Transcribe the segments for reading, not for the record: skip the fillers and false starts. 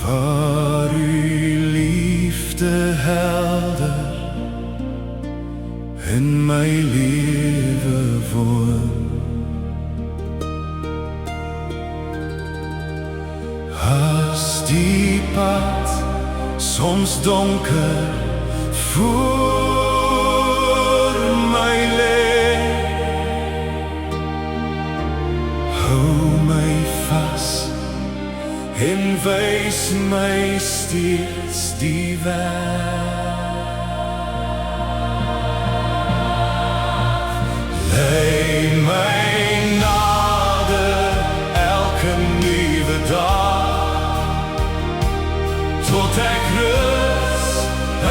Waar uw liefde helder in my lewe woon. As die pad soms donker voor my lê, hou my vas en wys my steeds die weg. Lei my nader elke nuwe dag, tot ek rus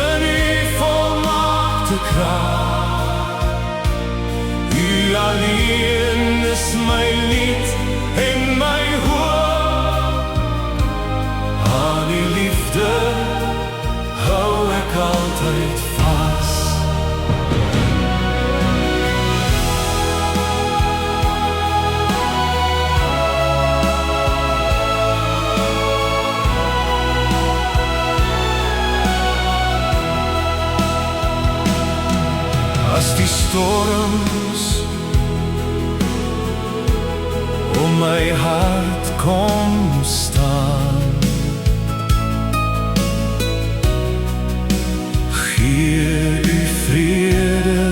in u volmaakte krag. U alleen is my lied en my hoop, aan die liefde hou ek altyd vas. As die storms om my hart kom staan, gee u vrede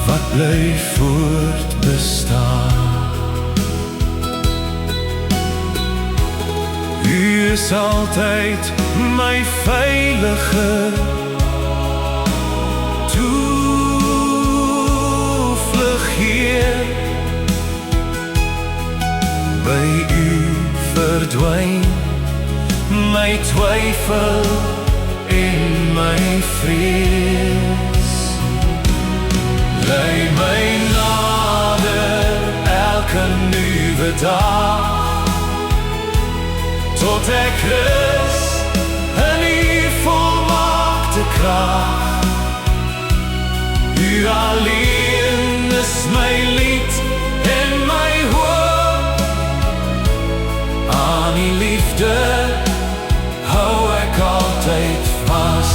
wat bly voortbestaan. U is altyd my veilige toevlug, Heer. By u verdwyn my twyfel en my vrees. Lei my nader elke nuwe dag, tot ek rus in u volmaakte krag. U alleen is my lied en my hoop, aan die liefde hou ek altyd vas.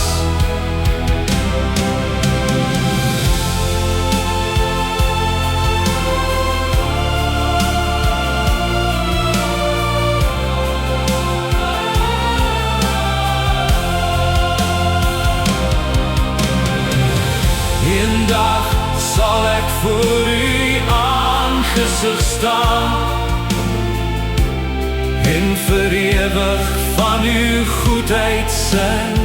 Eendag sal ek voor u aangesig staan en vir ewig van uw goedheid sing.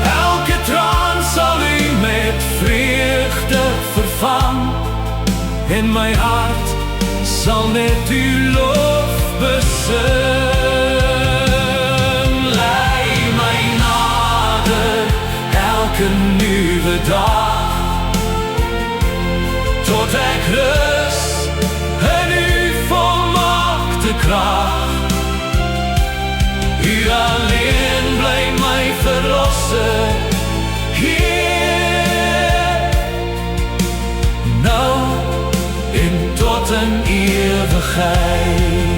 Elke traan sal u met vreugde vervang en my hart sal net uw lof besing. Lei my nader elke nuwe dag, tot ek rus in u volmaakte krag. U alleen bly my verlosser, Heer, nou en tot in ewigheid.